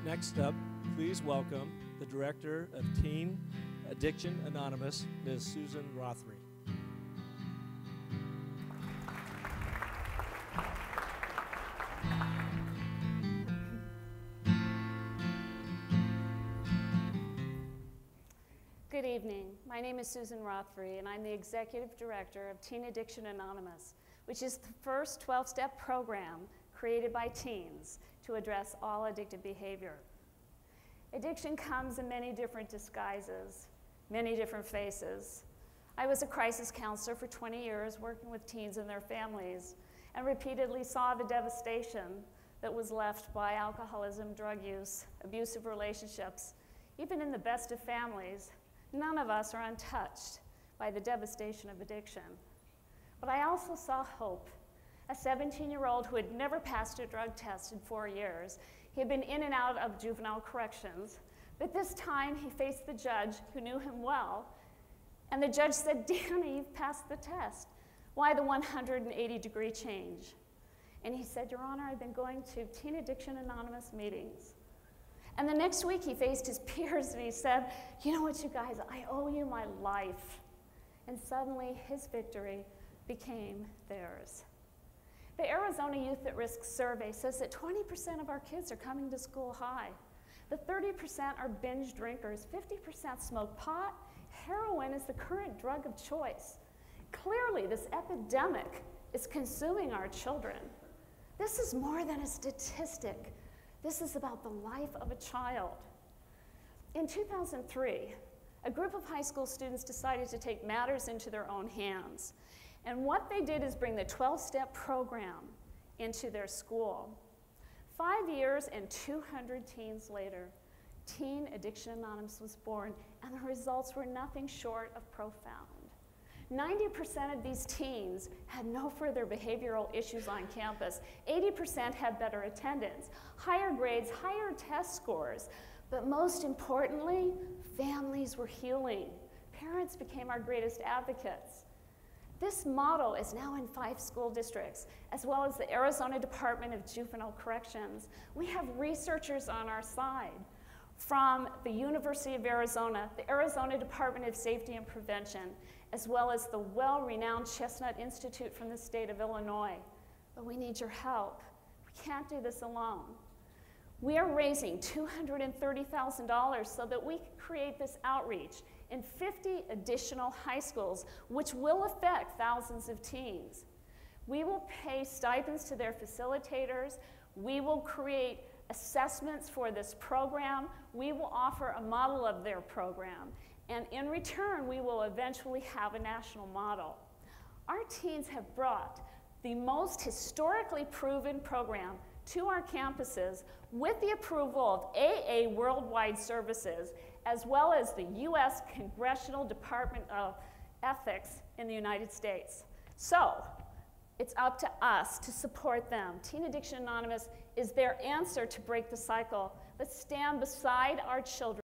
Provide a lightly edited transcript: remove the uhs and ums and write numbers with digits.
Next up, please welcome the Director of Teen Addiction Anonymous, Ms. Susan Rothery. Good evening. My name is Susan Rothery, and I'm the Executive Director of Teen Addiction Anonymous, which is the first 12-step program created by teens to address all addictive behavior. Addiction comes in many different disguises, many different faces. I was a crisis counselor for 20 years working with teens and their families, and repeatedly saw the devastation that was left by alcoholism, drug use, abusive relationships. Even in the best of families, none of us are untouched by the devastation of addiction. But I also saw hope. A 17-year-old who had never passed a drug test in 4 years. He had been in and out of juvenile corrections, but this time he faced the judge who knew him well, and the judge said, "Danny, you've passed the test. Why the 180-degree change?" And he said, "Your Honor, I've been going to Teen Addiction Anonymous meetings." And the next week he faced his peers and he said, "You know what, you guys, I owe you my life." And suddenly his victory became theirs. The Arizona Youth at Risk survey says that 20% of our kids are coming to school high. The 30% are binge drinkers, 50% smoke pot. Heroin is the current drug of choice. Clearly, this epidemic is consuming our children. This is more than a statistic. This is about the life of a child. In 2003, a group of high school students decided to take matters into their own hands. And what they did is bring the 12-step program into their school. 5 years and 200 teens later, Teen Addiction Anonymous was born, and the results were nothing short of profound. 90% of these teens had no further behavioral issues on campus. 80% had better attendance, higher grades, higher test scores. But most importantly, families were healing. Parents became our greatest advocates. This model is now in 5 school districts, as well as the Arizona Department of Juvenile Corrections. We have researchers on our side from the University of Arizona, the Arizona Department of Safety and Prevention, as well as the well-renowned Chestnut Institute from the state of Illinois. But we need your help. We can't do this alone. We are raising $230,000 so that we can create this outreach in 50 additional high schools, which will affect thousands of teens. We will pay stipends to their facilitators. We will create assessments for this program. We will offer a model of their program. And in return, we will eventually have a national model. Our teens have brought the most historically proven program to our campuses with the approval of AA Worldwide Services, as well as the U.S. Congressional Department of Ethics in the United States. So it's up to us to support them. Teen Addiction Anonymous is their answer to break the cycle. Let's stand beside our children.